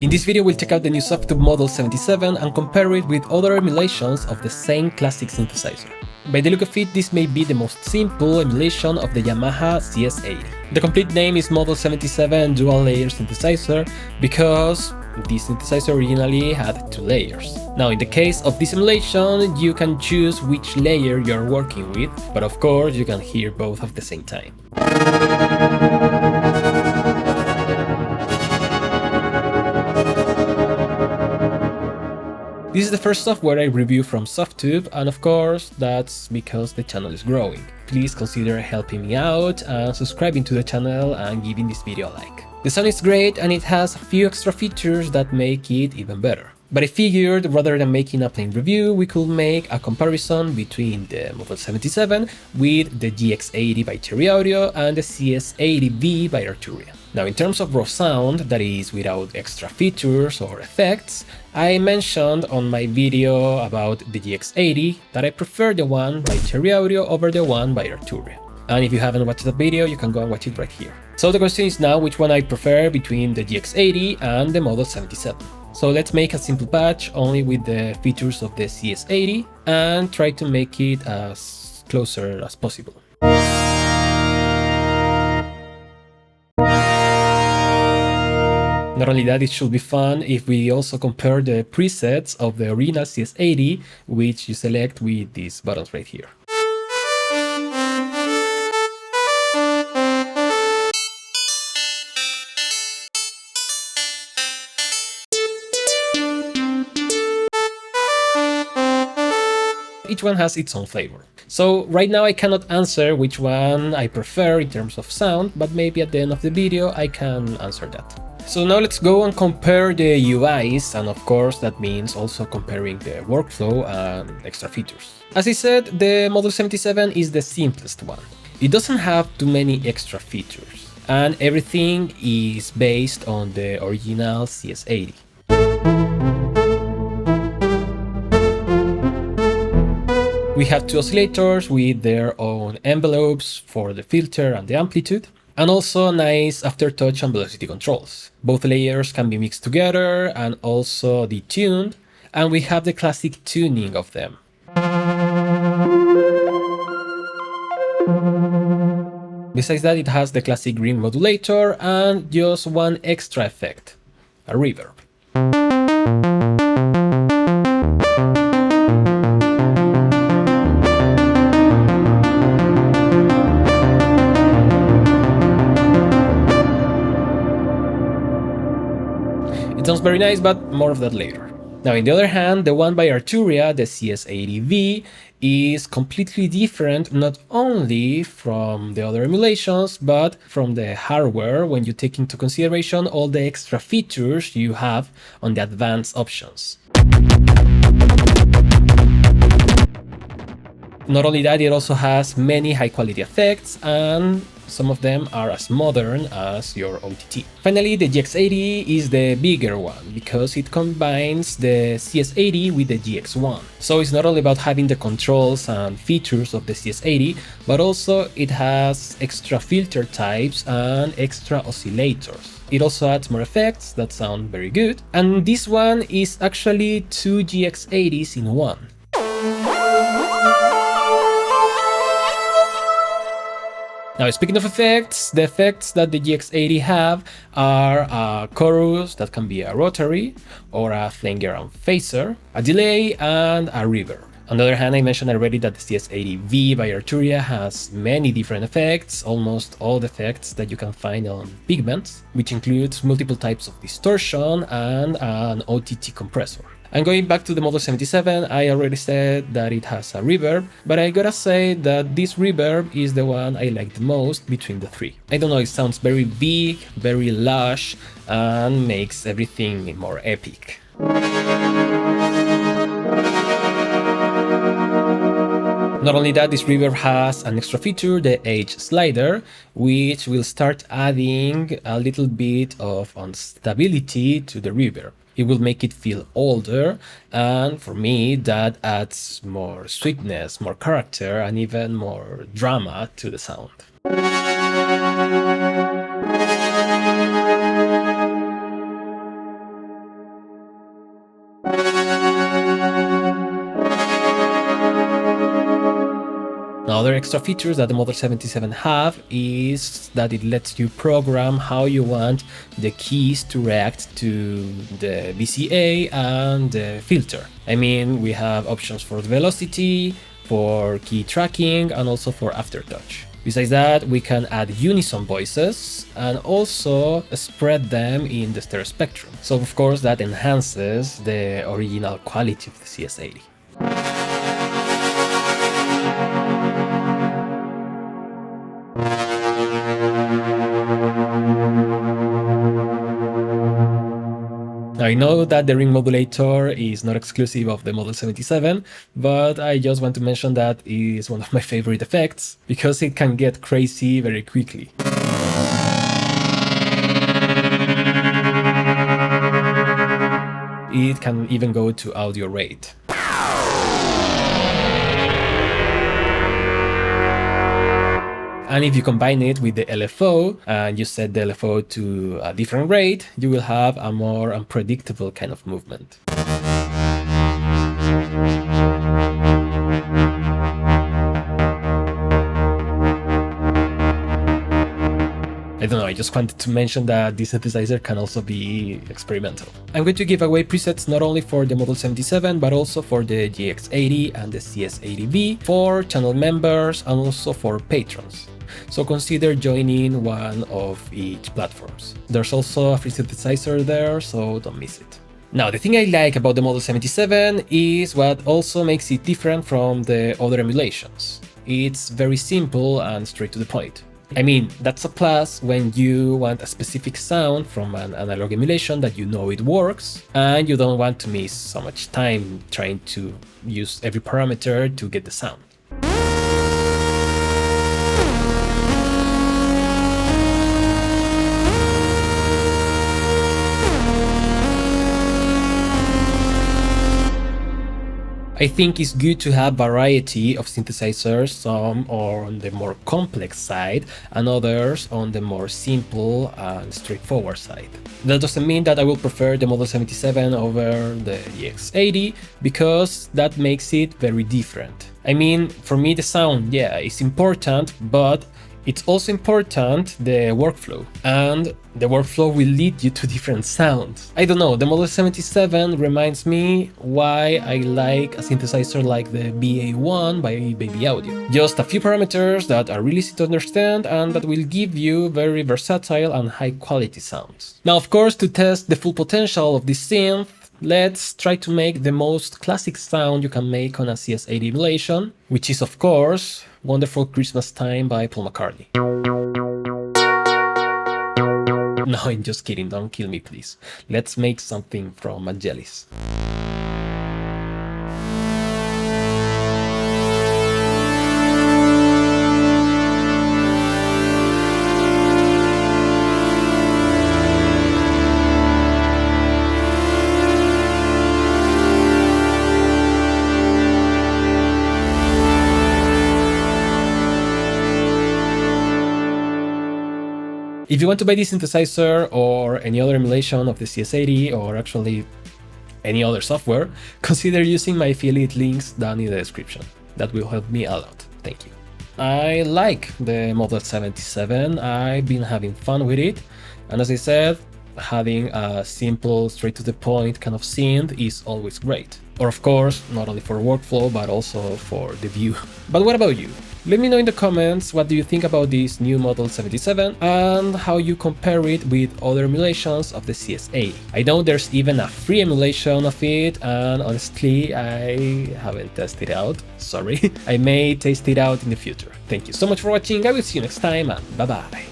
In this video we'll check out the new Softube Model 77 and compare it with other emulations of the same classic synthesizer. By the look of it, this may be the most simple emulation of the Yamaha CS-80. The complete name is Model 77 Dual Layer Synthesizer because this synthesizer originally had 2 layers. Now in the case of this emulation, you can choose which layer you're working with, but of course you can hear both at the same time. This is the first software I review from Softube, and of course that's because the channel is growing. Please consider helping me out and subscribing to the channel and giving this video a like. The sound is great and it has a few extra features that make it even better. But I figured rather than making a plain review, we could make a comparison between the Model 77 with the GX-80 by Cherry Audio and the CS-80V by Arturia. Now in terms of raw sound, that is without extra features or effects, I mentioned on my video about the GX-80 that I prefer the one by Cherry Audio over the one by Arturia. And if you haven't watched that video, you can go and watch it right here. So the question is now which one I prefer between the GX-80 and the Model 77. So let's make a simple patch only with the features of the CS-80 and try to make it as closer as possible. Not only that, it should be fun if we also compare the presets of the original CS-80, which you select with these buttons right here. Each one has its own flavor. So right now I cannot answer which one I prefer in terms of sound, but maybe at the end of the video I can answer that. So now let's go and compare the UIs, and of course that means also comparing the workflow and extra features. As I said, the Model 77 is the simplest one. It doesn't have too many extra features, and everything is based on the original CS-80. We have 2 oscillators with their own envelopes for the filter and the amplitude, and also nice aftertouch and velocity controls. Both layers can be mixed together and also detuned, and we have the classic tuning of them. Besides that, it has the classic ring modulator and just one extra effect, a reverb. It sounds very nice, but more of that later. Now, on the other hand, the one by Arturia, the CS-80V, is completely different not only from the other emulations, but from the hardware when you take into consideration all the extra features you have on the advanced options. Not only that, it also has many high-quality effects, and some of them are as modern as your OTT. Finally, the GX-80 is the bigger one because it combines the CS-80 with the GX-1. So it's not only about having the controls and features of the CS-80, but also it has extra filter types and extra oscillators. It also adds more effects that sound very good, and this one is actually 2 GX-80s in one. Now, speaking of effects, the effects that the GX-80 have are a chorus that can be a rotary or a flanger and phaser, a delay, and a reverb. On the other hand, I mentioned already that the CS-80V by Arturia has many different effects, almost all the effects that you can find on pigments, which includes multiple types of distortion and an OTT compressor. And going back to the Model 77, I already said that it has a reverb, but I gotta say that this reverb is the one I like the most between the 3. I don't know, it sounds very big, very lush, and makes everything more epic. Not only that, this reverb has an extra feature, the edge slider, which will start adding a little bit of instability to the reverb. It will make it feel older, and for me that adds more sweetness, more character, and even more drama to the sound. Other extra features that the Model 77 have is that it lets you program how you want the keys to react to the VCA and the filter. I mean, we have options for velocity, for key tracking, and also for aftertouch. Besides that, we can add unison voices and also spread them in the stereo spectrum. So of course that enhances the original quality of the CS-80. I know that the ring modulator is not exclusive of the Model 77, but I just want to mention that it is one of my favorite effects, because it can get crazy very quickly. It can even go to audio rate. And if you combine it with the LFO and you set the LFO to a different rate, you will have a more unpredictable kind of movement. I don't know, I just wanted to mention that this synthesizer can also be experimental. I'm going to give away presets not only for the Model 77, but also for the GX-80 and the CS-80V, for channel members and also for patrons. So consider joining one of each platforms. There's also a free synthesizer there, so don't miss it. Now, the thing I like about the Model 77 is what also makes it different from the other emulations. It's very simple and straight to the point. I mean, that's a plus when you want a specific sound from an analog emulation that you know it works, and you don't want to miss so much time trying to use every parameter to get the sound. I think it's good to have variety of synthesizers, some are on the more complex side and others on the more simple and straightforward side. That doesn't mean that I will prefer the Model 77 over the GX-80, because that makes it very different. I mean, for me the sound, yeah, is important, but it's also important the workflow, and the workflow will lead you to different sounds. I don't know, the Model 77 reminds me why I like a synthesizer like the BA1 by Baby Audio. Just a few parameters that are really easy to understand and that will give you very versatile and high quality sounds. Now, of course, to test the full potential of this synth, let's try to make the most classic sound you can make on a CS-80 emulation, which is of course Wonderful Christmas Time by Paul McCartney. No, I'm just kidding, don't kill me please. Let's make something from Vangelis. If you want to buy this synthesizer or any other emulation of the CS-80 or actually any other software, consider using my affiliate links down in the description. That will help me a lot. Thank you. I like the Model 77, I've been having fun with it, and as I said, having a simple, straight to the point kind of synth is always great. Or of course, not only for workflow, but also for the view. But what about you? Let me know in the comments what do you think about this new Model 77 and how you compare it with other emulations of the CS-80. I know there's even a free emulation of it, and honestly I haven't tested it out, sorry. I may test it out in the future. Thank you so much for watching, I will see you next time, and bye bye.